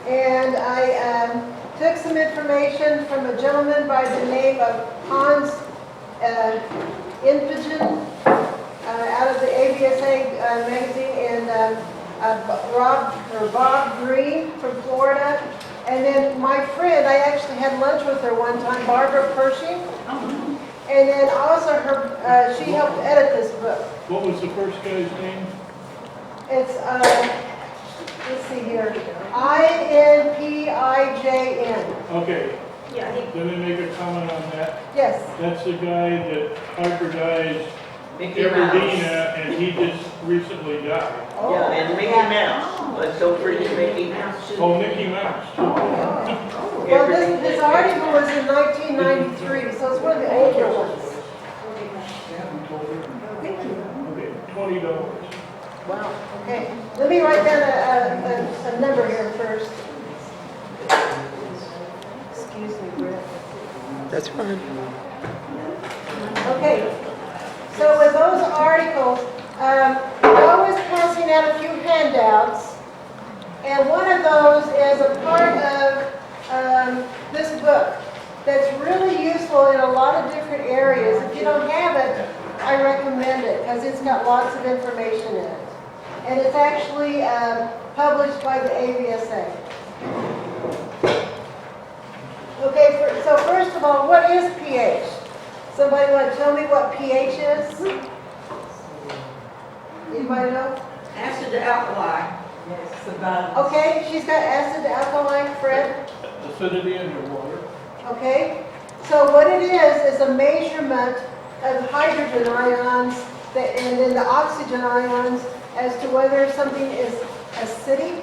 And I took some information from a gentleman by the name of Hans Infigen out of the ABSA magazine, and Bob Green from Florida. And then my friend, I actually had lunch with her one time, Barbara Pershing. And then also her, she helped edit this book. What was the first guy's name? It's, let's see here, INPIJN. Okay, Yeah, he, let me make a comment on that. Yes, That's the guy that hybridized Mickey Mouse. Aberdeen, and he just recently died. Yeah, and Mickey Mouse. Let's go for the Mickey Mouse. Oh, Mickey Mouse. well, this article was in 1993, so it's one of the older ones. Okay, $20. Wow, okay. Let me write down a number here first. Excuse me, Brett. That's fine. Okay, so with those articles, Joe is passing out a few handouts, and one of those is a part of this book that's really useful in a lot of different areas. If you don't have it, I recommend it because it's got lots of information in it. And it's actually published by the ABSA. Okay, so first of all, what is pH? Somebody want to tell me what pH is? Anybody know? acid to alkali. Yes, the balance. Okay, she's got acid to alkaline, Fred. Acidity in your water. Okay, so what it is a measurement of hydrogen ions and then the oxygen ions as to whether something is acidic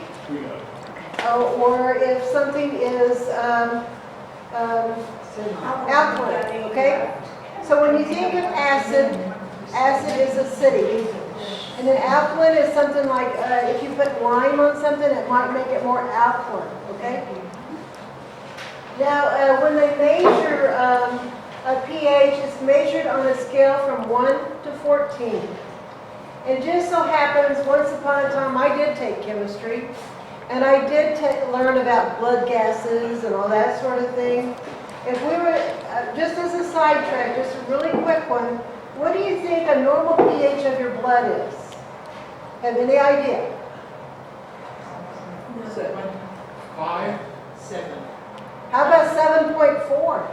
or if something is alkaline, okay? So when you think of acid, acid is acidic. And then alkaline is something like, if you put lime on something, it might make it more alkaline, okay? Now, when they measure a pH, it's measured on a scale from 1 to 14. It just so happens, once upon a time, I did take chemistry, and I did learn about blood gases and all that sort of thing. If we were, just as a sidetrack, just a really quick one, what do you think a normal pH of your blood is? Have any idea? 5. 7. How about 7.4?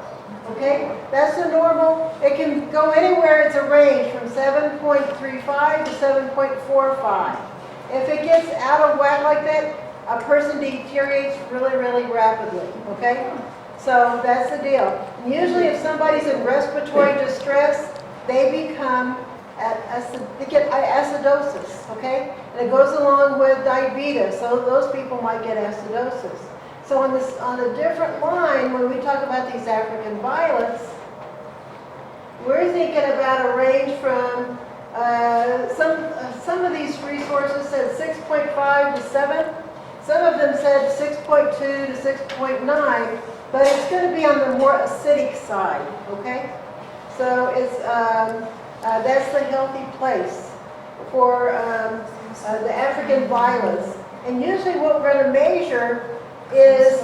Okay, that's the normal. It can go anywhere. It's a range from 7.35 to 7.45. If it gets out of whack like that, a person deteriorates really, really rapidly. Okay, so that's the deal. And usually, if somebody's in respiratory distress, they become they get acidosis. Okay, and it goes along with diabetes. So those people might get acidosis. So on a different line, when we talk about these African violets, we're thinking about a range from, some of these resources said 6.5 to 7. Some of them said 6.2 to 6.9, but it's going to be on the more acidic side, okay? So it's, that's the healthy place for the African violets. And usually what we're going to measure is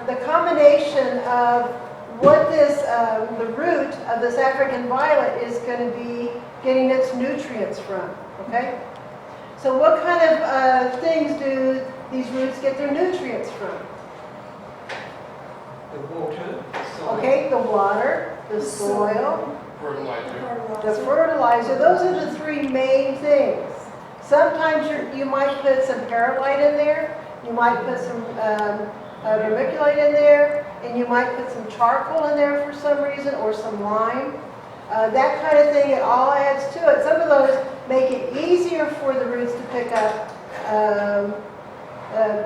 the combination of what this, the root of this African violet is going to be getting its nutrients from, okay? So what kind of things do these roots get their nutrients from? The water, soil, Okay, the water, the soil, fertilizer. the fertilizer. Those are the three main things. Sometimes you might put some perlite in there. You might put some vermiculite in there, and you might put some charcoal in there for some reason, or some lime. That kind of thing, it all adds to it. Some of those make it easier for the roots to pick up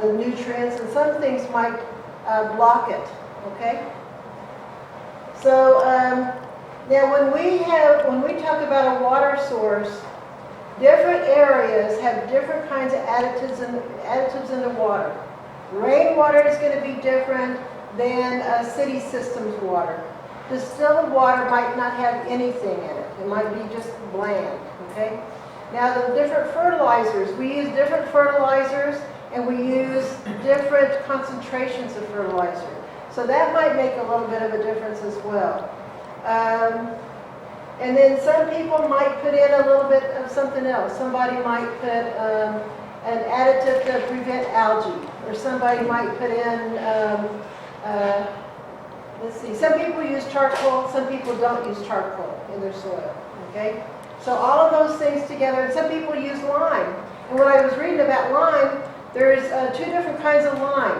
the nutrients, and some things might block it, okay? So now when we talk about a water source, different areas have different kinds of additives in the water. Rainwater is going to be different than a city system's water. Distilled water might not have anything in it. It might be just bland, okay? Now the different fertilizers, we use different fertilizers and we use different concentrations of fertilizer. So that might make a little bit of a difference as well. And then some people might put in a little bit of something else. Somebody might put an additive to prevent algae, or somebody might put in, let's see, some people use charcoal, some people don't use charcoal in their soil, okay? So all of those things together, and some people use lime. And when I was reading about lime, there's 2 different kinds of lime.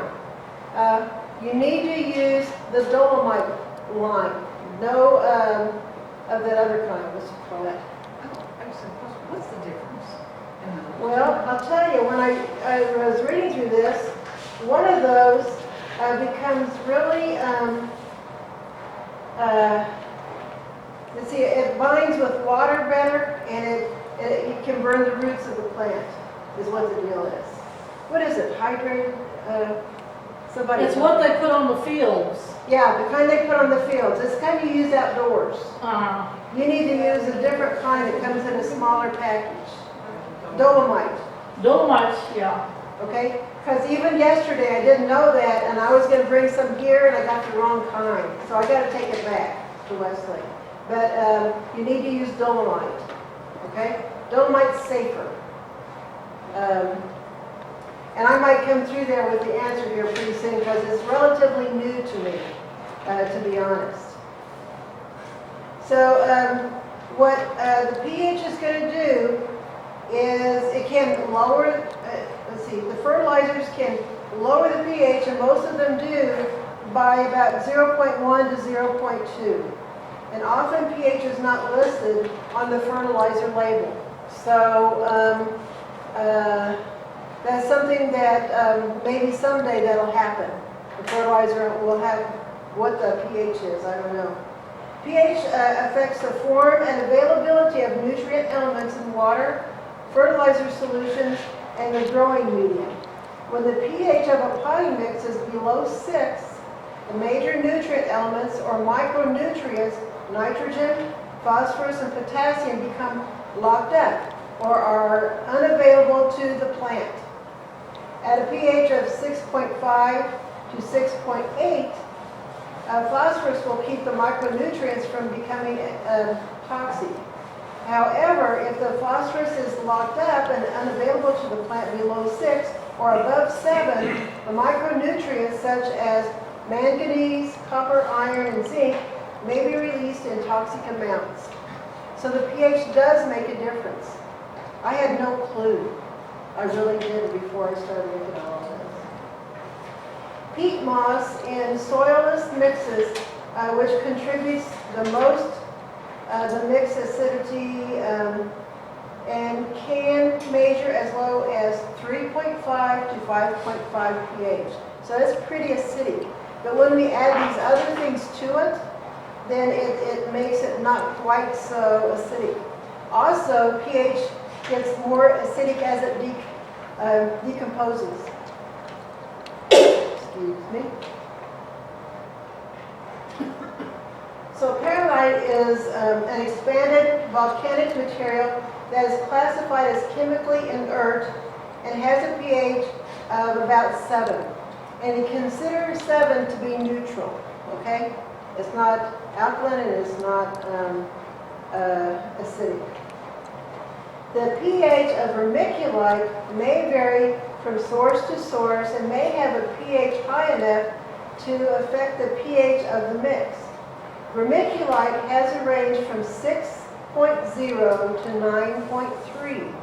You need to use the dolomite lime, no of that other kind, what's it called? What's the difference? Well, I'll tell you, when I was reading through this, one of those becomes really, let's see, it binds with water better, and it can burn the roots of the plant, is what the deal is. What is it, hydrated? Somebody. It's what they put on the fields. Yeah, the kind they put on the fields. It's kind you use outdoors. Uh, You need to use a different kind that comes in a smaller package. Dolomite. Dolomites, yeah. Okay? Because even yesterday, I didn't know that, and I was going to bring some here, and I got the wrong kind. So I got to take it back to Wesley. But you need to use dolomite. Okay? Dolomite's safer. And I might come through there with the answer here pretty soon, because it's relatively new to me, to be honest. So what the pH is going to do is it can lower, let's see, the fertilizers can lower the pH, and most of them do, by about 0.1 to 0.2. And often pH is not listed on the fertilizer label. So that's something that maybe someday that'll happen. The fertilizer will have what the pH is, I don't know. pH affects the form and availability of nutrient elements in water, fertilizer solutions, and the growing medium. When the pH of a potting mix is below 6, the major nutrient elements or micronutrients, nitrogen, phosphorus, and potassium become locked up or are unavailable to the plant. At a pH of 6.5 to 6.8, phosphorus will keep the micronutrients from becoming toxic. However, if the phosphorus is locked up and unavailable to the plant below 6 or above 7, the micronutrients such as manganese, copper, iron, and zinc may be released in toxic amounts. So the pH does make a difference. I had no clue. I really did before I started looking at all this. Peat moss in soilless mixes, which contributes the most the mix acidity, and can measure as low as 3.5 to 5.5 pH. So that's pretty acidic. But when we add these other things to it, then it makes it not quite so acidic. Also, pH gets more acidic as it decomposes. Excuse me. So perlite is an expanded volcanic material that is classified as chemically inert and has a pH of about 7. And you consider 7 to be neutral, okay? It's not alkaline and it's not acidic. The pH of vermiculite may vary from source to source and may have a pH high enough to affect the pH of the mix. Vermiculite has a range from 6.0 to 9.3.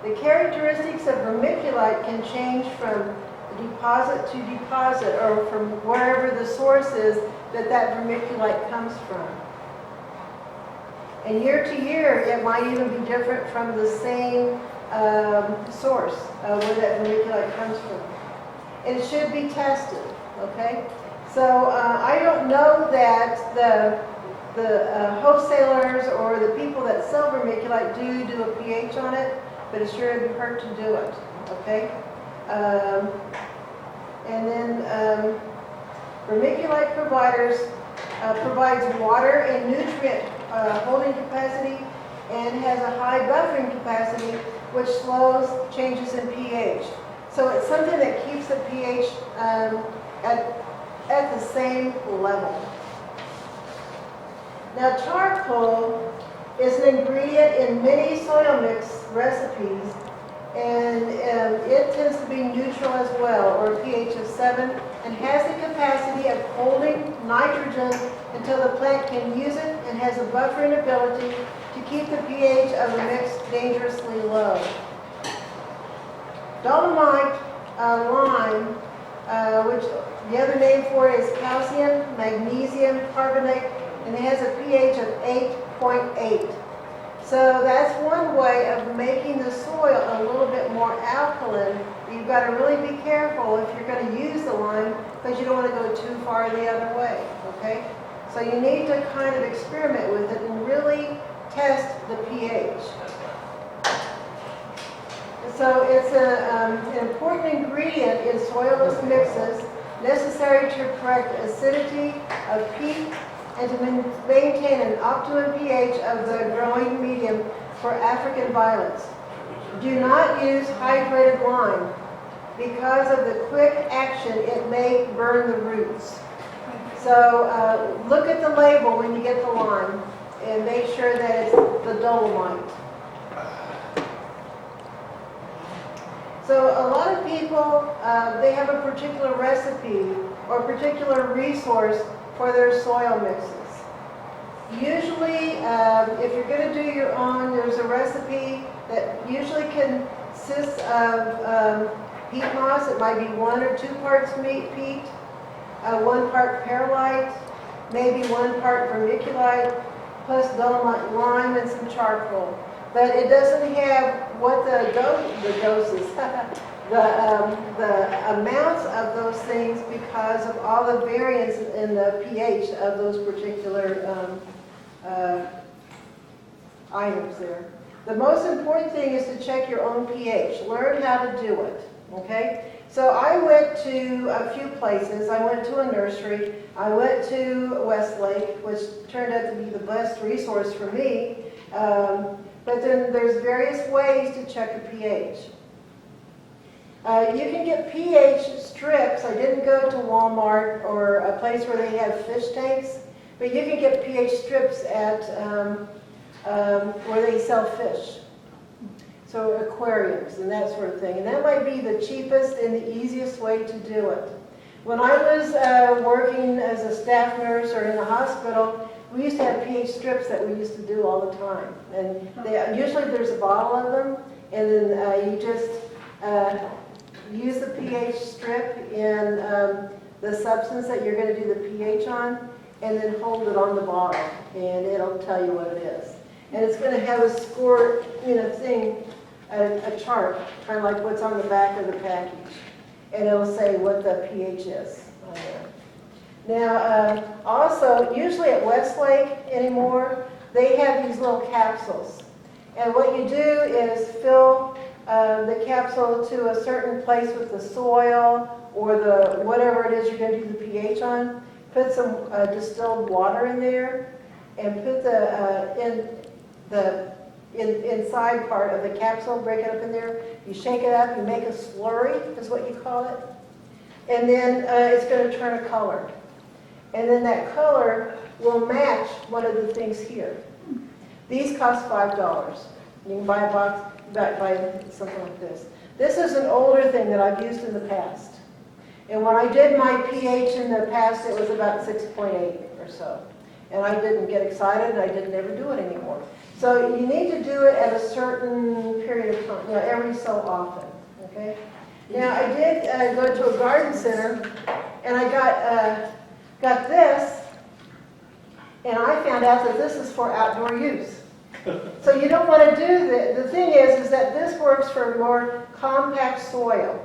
The characteristics of vermiculite can change from deposit to deposit, or from wherever the source is that vermiculite comes from. And year to year, it might even be different from the same source where that vermiculite comes from. It should be tested, okay? So I don't know that the wholesalers or the people that sell vermiculite do a pH on it, but it sure would hurt to do it, okay? And then vermiculite provides water and nutrient holding capacity and has a high buffering capacity, which slows changes in pH. So it's something that keeps the pH at the same level. Now charcoal is an ingredient in many soil mix recipes, and it tends to be neutral as well, or a pH of 7, and has the capacity of holding nitrogen until the plant can use it, and has a buffering ability to keep the pH of the mix dangerously low. Dolomite lime, which the other name for it is calcium magnesium carbonate, and it has a pH of 8.8. So that's one way of making the soil a little bit more alkaline. You've got to really be careful if you're going to use the lime, because you don't want to go too far the other way, okay? So you need to kind of experiment with it and really test the pH. So it's an important ingredient in soilless mixes, necessary to correct acidity of peat and to maintain an optimum pH of the growing medium for African violets. Do not use hydrated lime. Because of the quick action, it may burn the roots. So look at the label when you get the lime and make sure that it's the dolomite. So a lot of people, they have a particular recipe or particular resource for their soil mixes. Usually, if you're going to do your own, there's a recipe that usually consists of peat moss. It might be 1 or 2 parts peat, 1 part perlite, maybe 1 part vermiculite, plus dolomite lime and some charcoal. But it doesn't have what the doses, the amounts of those things, because of all the variance in the pH of those particular items there. The most important thing is to check your own pH. Learn how to do it, okay? So I went to a few places. I went to a nursery. I went to Westlake, which turned out to be the best resource for me. But then there's various ways to check a pH. You can get pH strips. I didn't go to Walmart or a place where they have fish tanks, but you can get pH strips at where they sell fish. So aquariums and that sort of thing. And that might be the cheapest and the easiest way to do it. When I was working as a staff nurse or in the hospital, we used to have pH strips that we used to do all the time. And usually there's a bottle of them, and then you just use the pH strip in the substance that you're going to do the pH on, and then hold it on the bottle, and it'll tell you what it is. And it's going to have a score, thing, a chart, kind of like what's on the back of the package. And it'll say what the pH is on there. Now, also, usually at Westlake anymore, they have these little capsules. And what you do is fill the capsule to a certain place with the soil or the whatever it is you're going to do the pH on. Put some distilled water in there, and put the inside part of the capsule, break it up in there. You shake it up, you make a slurry, is what you call it. And then it's going to turn a color. And then that color will match one of the things here. These cost $5. You can buy a box, buy something like this. This is an older thing that I've used in the past. And when I did my pH in the past, it was about 6.8 or so. And I didn't get excited, and I didn't ever do it anymore. So you need to do it at a certain period of time, every so often, okay? Now, I did go to a garden center, and I got this, and I found out that this is for outdoor use. So you don't want to do that. The thing is that this works for more compact soil.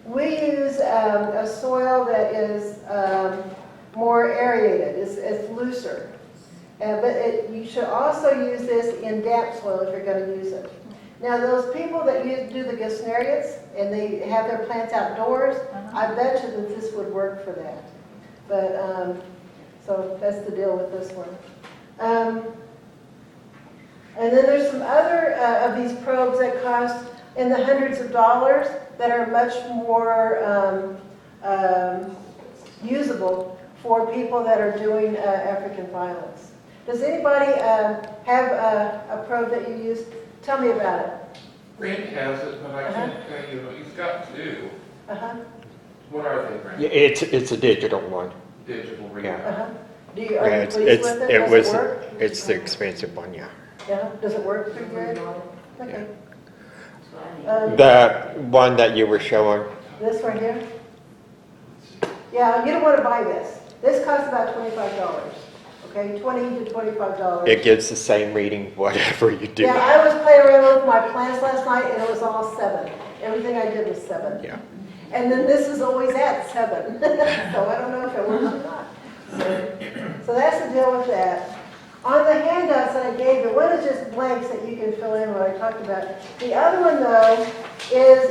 We use a soil that is more aerated, it's looser. But you should also use this in damp soil if you're going to use it. Now, those people that do the Gesneriates and they have their plants outdoors, I bet you that this would work for that. But, so that's the deal with this one. And then there's some other of these probes that cost in the hundreds of dollars that are much more usable for people that are doing African violence. Does anybody have a probe that you use? Tell me about it. Brent has it, but I can't tell you, he's got two. Uh-huh, What are they, Brent? Yeah, it's a digital one. Digital Yeah. readout. uh-huh. Are you Yeah, pleased with it? Does it work? it's the expensive one, yeah. Yeah, does it work pretty good? Okay. The one that you were showing, This right here? Yeah, you don't want to buy this. This costs about $25, okay? $20 to $25. it gives the same reading whatever you do. Yeah, I was playing around with my plants last night and it was all 7. Everything I did was 7. Yeah. And then this is always at 7. So I don't know if it works or not. So that's the deal with that. On the handouts that I gave you, one is just blanks that you can fill in what I talked about. The other one, though, is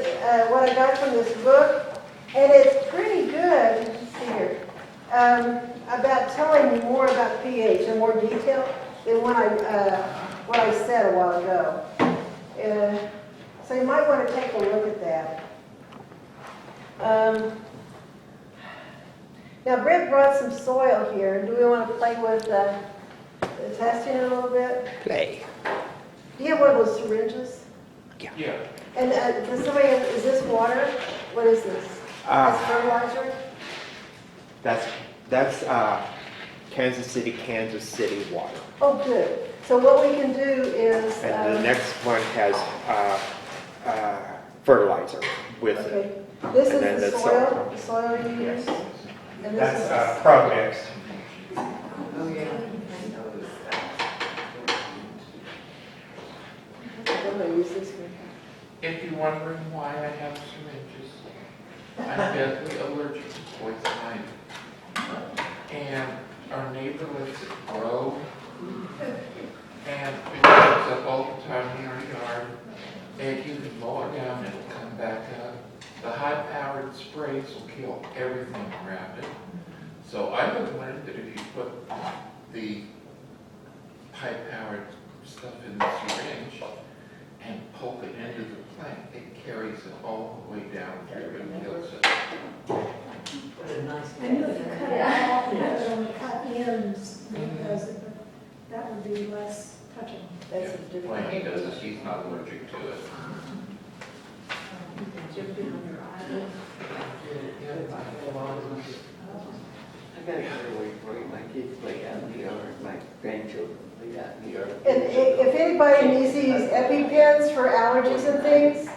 what I got from this book, and it's pretty good, let's see here, about telling you more about pH in more detail than what I said a while ago. So you might want to take a look at that. Now, Brent brought some soil here. Do we want to play with testing it a little bit? Play. Do you have one of those syringes? Yeah. And does somebody, is this water? What is this? That's fertilizer? That's Kansas City water. Oh, good. So what we can do is... And the next one has fertilizer with it. Okay. This And then is the the soil you use? And this is That's ProMix. Oh, yeah. I'm going to use this one. If you're wondering why I have syringes, I'm deathly allergic to poison ivy. And our neighbor lets it grow. And it comes up all the time in our yard. And you can mow it down and it'll come back up. The high-powered sprays will kill everything around it. So I have learned that if you put the high-powered stuff in the syringe and poke it into the plant, it carries it all the way down through and kills it. What a nice I knew if you cut it day. off, you put it on the cut ends, because that would be less touching. That's a When different... he does it, he's not allergic to it. I gotta get away from it. My kids play out in the yard, my grandchildren play out in the yard. And if anybody needs to use EpiPens for allergies and things,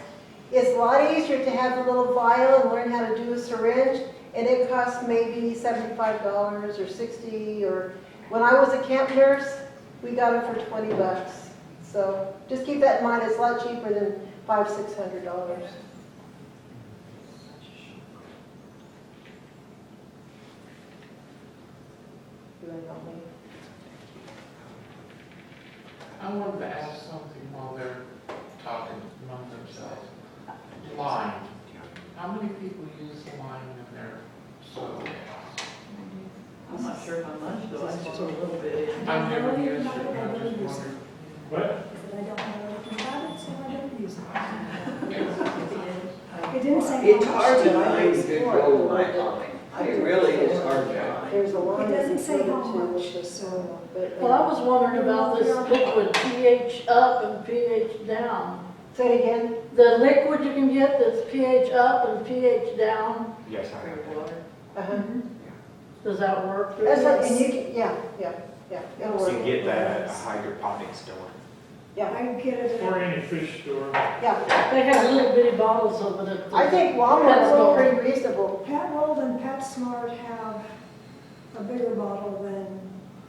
it's a lot easier to have a little vial and learn how to do a syringe, and it costs maybe $75 or $60, or when I was a camp nurse, we got it for $20. So just keep that in mind, it's a lot cheaper than $500–600. You wanna help me? I wanted to ask something while they're talking among themselves. Lime. How many people use lime in their soil? I'm not sure how much, though, I just put a little bit in. I've never used it, and I just wondered. What? But I don't know anything about it, so I don't use it. It didn't say It's how hard much. to find good gold mine line. It really is hard to find. There's a line. It doesn't say how between the two much, with the so- soil, but, Well, I was wondering about this liquid pH up and pH down. Say it again. The liquid you can get that's pH up and pH down, Yes, I have. Uh-huh. does that work? That's what, and you can, yeah, it'll work. You can get that at a hydroponic store. Yeah, I get it. Or any fish store. yeah. They have little bitty bottles of it at the. I think Walmart's still pretty reasonable. Pat Roll and Pat Smart have a bigger bottle than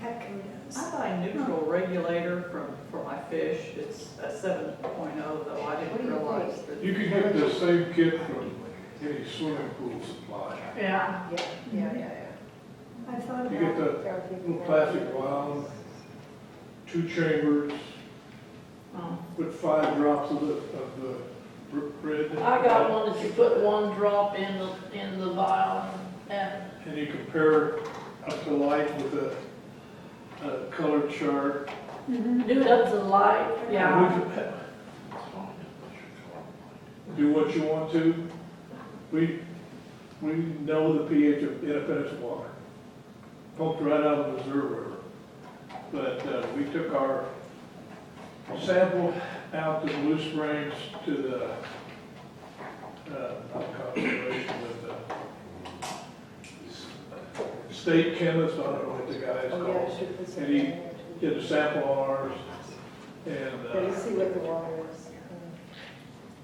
Petco I does. buy a neutral regulator for my fish. It's a 7.0, though. I What do didn't you realize think? that. You can get the same kit from any swimming pool supply. Yeah. Yeah. I thought You get about, the little plastic vial, 2 chambers, Oh. with 5 drops of the red. I got one that you put 1 drop in the vial and, And you compare up to light with a color chart. do it up to the light, yeah. do what you want to. We know the pH of Independence water, pumped right out of the Missouri River. But we took our sample out to Blue Springs to the conservation with the state chemist, I don't know what the guy is Oh, yeah, I called. should put some And he in there too. did a sample on ours, and Let's see what the water is.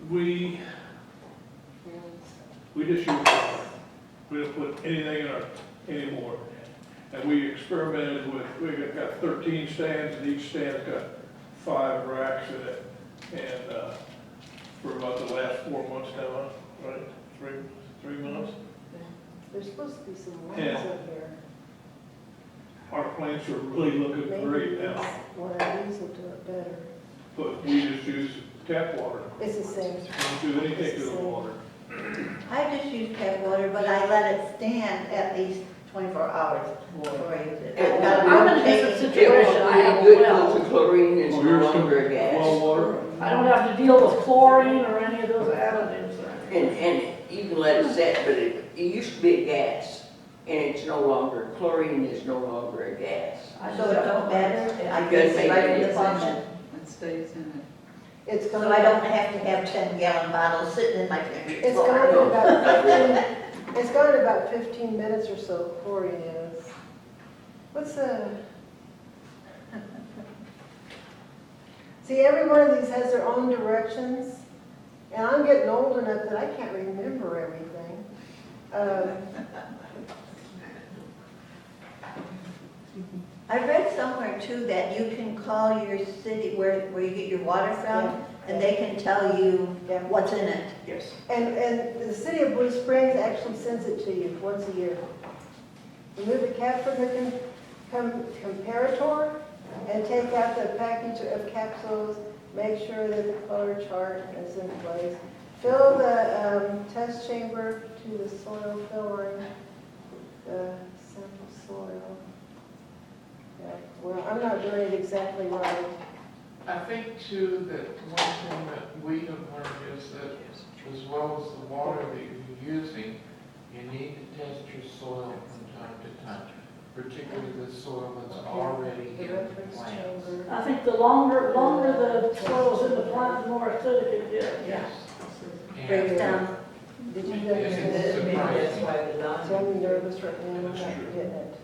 we just used water. We didn't put anything in our anymore. And we experimented with, we got 13 stands, and each stand's got 5 racks in it. And for about the last 4 months now, right? Three months. There's supposed to be some Yeah. lines up here. Our plants are really looking great Maybe now, one of these will do it better. but we just use tap water. It's the same. We don't do anything to the water. I just use tap water, but I let it stand at least 24 hours before I use it. And I'm in a different It won't situation, I have be a good well. because the chlorine is Oh, no here's longer a some gas. well water. I don't have to deal with chlorine or any of those additives or anything. And you can let it set, but it used to be a gas, and it's no longer, chlorine is no longer a gas. So it don't matter, I Good, guess, maybe right in it the is. function. It stays in it. It's So going I don't have to have 10-gallon bottles sitting in my pantry It's floor. going to about 15, it's going to about 15 minutes or so, chlorine is. What's the? See, every one of these has their own directions, and I'm getting old enough that I can't remember everything. I read somewhere too that you can call your city where you get your water from, and they can tell you Yeah. what's in it. Yes. And the city of Blue Springs actually sends it to you once a year. Remove the cap from the comparator and take out the package of capsules. Make sure that the color chart is in place. Fill the test chamber to the soil filling, the sample soil. Yeah, well, I'm not doing it exactly right. I think too, that one thing that we have learned is that as well as the water that you're using, you need to test your soil from time to time, particularly the soil that's already The in the reference plants. chamber. I think the longer the soil's in the plant, the more acidic it gets. Yes. Breaks And down. Did you It get is it? surprising. So I'm nervous right now, I'm not getting it.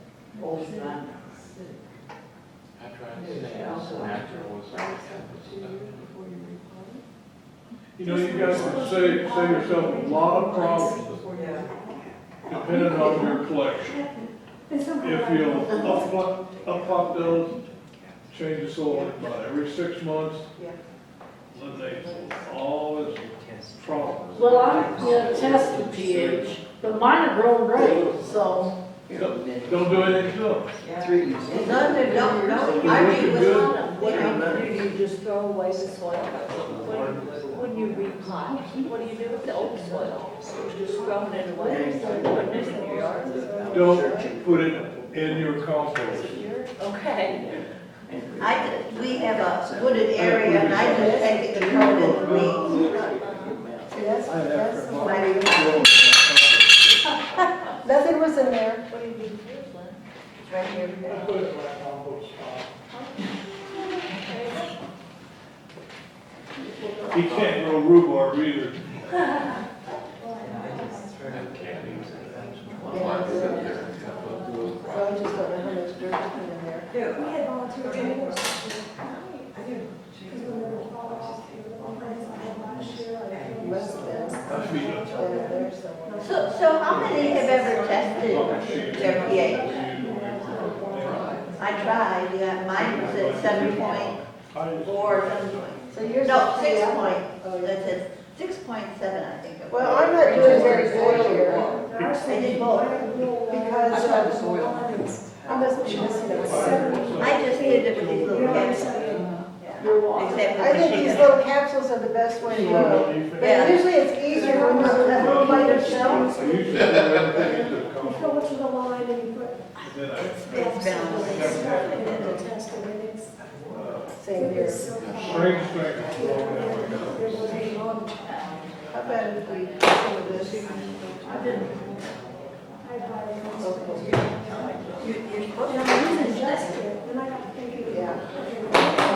I tried to say it's natural as I can. You know, you guys can save yourself a lot of problems depending on your collection. If you'll up those, change the soil about every 6 months, Yeah. eliminate all this problems. Well, I'm gonna test the pH, but mine are growing great, so. Don't do anything to them. None that don't argue with What them. do you just throw away the soil? When you repot, what do you do with the old soil? You just throw it away, put it in your yard? Don't put it in your compost. Okay. We have a wooded area, and I just take it and throw it in the weeds. See, that's I nothing was in there. What do you do with yours, Lynn? It's right here. put it in my compost pile. He can't grow rhubarb either. So I just don't know how much dirt to put in there. We had volunteer trainers. Because when they were college, I had last year, I Must have been. Must be done. There somewhere. So how many have ever tested their pH? I tried, yeah, mine was at 7.4 something. So yours No, is 6 yeah. point, Oh, yeah. that says 6.7, I think it was. Well, I'm not doing very good here I did both. because I must be missing it. I just did it with these little capsules. Your water. Except I for think the these chicken. little capsules are the best way to go. But Yeah. usually it's easier when there's that little lighter shell. I usually do everything into the You compost. fill it to the line and you put. Then It's And balanced. then the test and everything's. Same here. Spring, spring. It was on. How about if we do some of this? I didn't. I buy it. You're supposed And I'm using just it, then I got thinking. Yeah.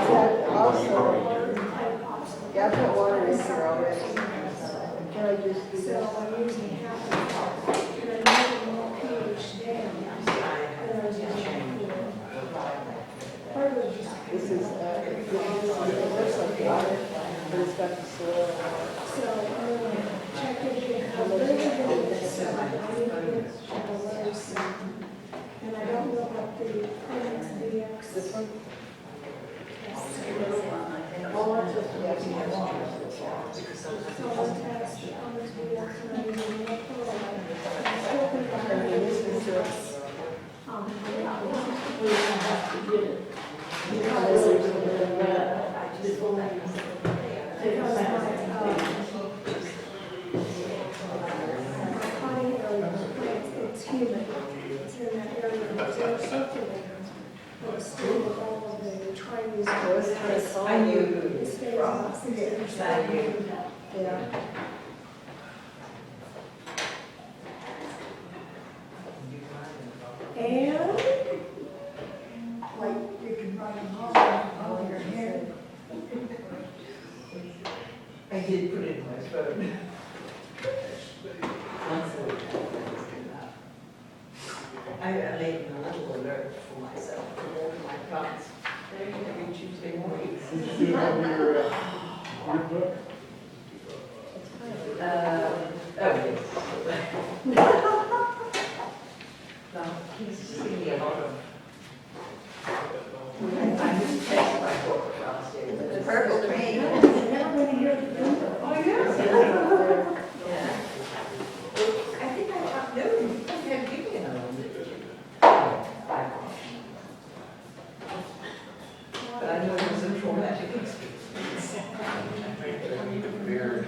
Okay. Also, So yeah, I put water in here already. Can I just do this? I'm using half of it, and I'm making more pH down. And I was using part of it just. This is, it looks like water, but it's got the soil. So I'm gonna check it again. I'm really gonna get this, I need to get the letters. And I don't know what the Phoenix DX. This one? So one test, Phoenix DX, and I'm using more chloride. I'm still thinking I'm gonna use this. We have to get it. Because Before we take because it my, back. Connie area, it's humid, it's in that area, it's air circulating. But it's still with all of the Chinese. It stays about 60%. Yeah. And, like, you can run them all over your head. I did put it in my phone. I made a little alert for myself, for all of my clients, every Tuesday morning. You see how your book? No, he's just giving me a lot of. I just texted my book last year. It's purple to me. Never gonna hear the thunder. Oh, yeah. Yeah. I think I talked, no, you can't give me another one. But I know it was a traumatic experience. Very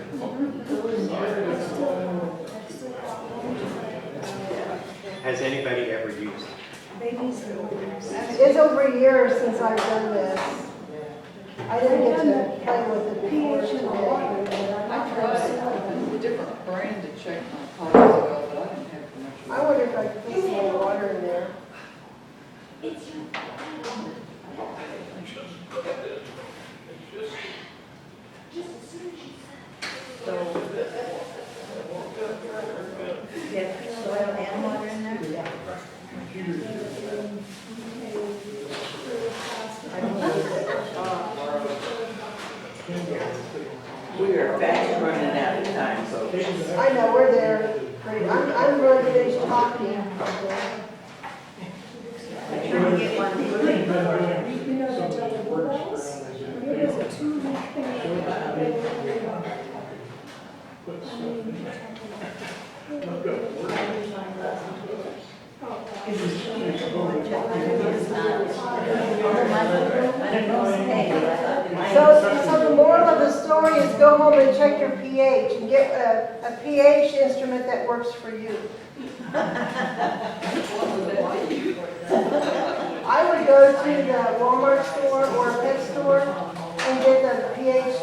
Has anybody ever used? Babies and boys. It's over a year since I've done this. I didn't get to play with it before pH in the water, today. but I'm I not tried gonna a different brand to check my topsoil, but I didn't have much. I wonder if I could put some more water in there. Yeah, soil and water in there? We are fast running out of time, folks. I know, we're there. I'm really finished talking. I'm trying to get one. You know, they tell the wells, it was a 2-week thing. So the moral of the story is go home and check your pH and get a pH instrument that works for you. I would go to the Walmart store or a pet store and get the pH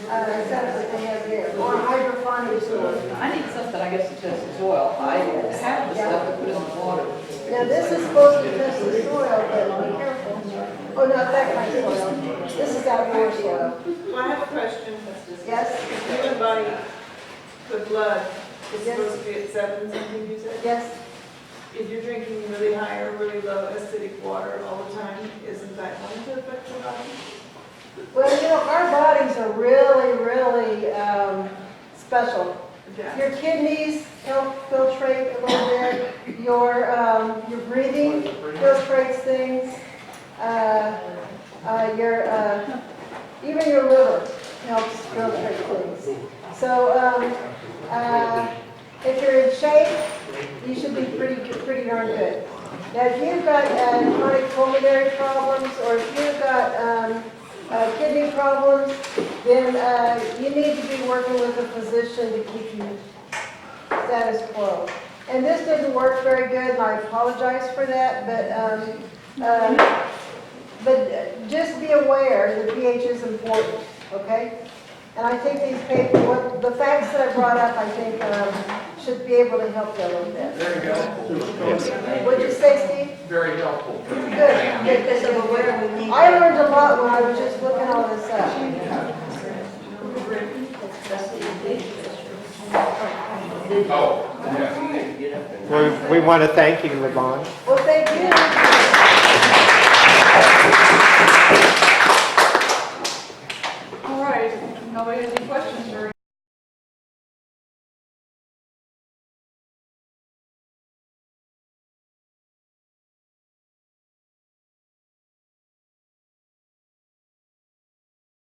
setup that they have there, or a hydroponic store. I need something, I guess, to test the soil. I have the stuff to put in the water. Now, this is supposed to test the soil, but be careful. Oh, not that kind of soil. This is outdoor soil. Well, I have a question. Yes? If human body, the blood is supposed to be at 7 something, you said? Yes? If you're drinking really high or really low acidic water all the time, isn't that going to affect the body? Well, you know, our bodies are really, really special. Yeah. Your kidneys help filtrate a little bit. Your breathing filtrates things. Even your liver helps filtrate things. So if you're in shape, you should be pretty darn good. Now, if you've got chronic pulmonary problems, or if you've got kidney problems, then you need to be working with a physician to keep you status quo. And this didn't work very good, and I apologize for that, but just be aware the pH is important, okay? And I think these paper, the facts that I brought up, I think, should be able to help you a little bit. Very helpful. What'd you say, Steve? Very helpful. Good. Because of where we need. I learned a lot when I was just looking all this up. Oh, We want to thank you, Lovonne. Well, thank you. All right, nobody has any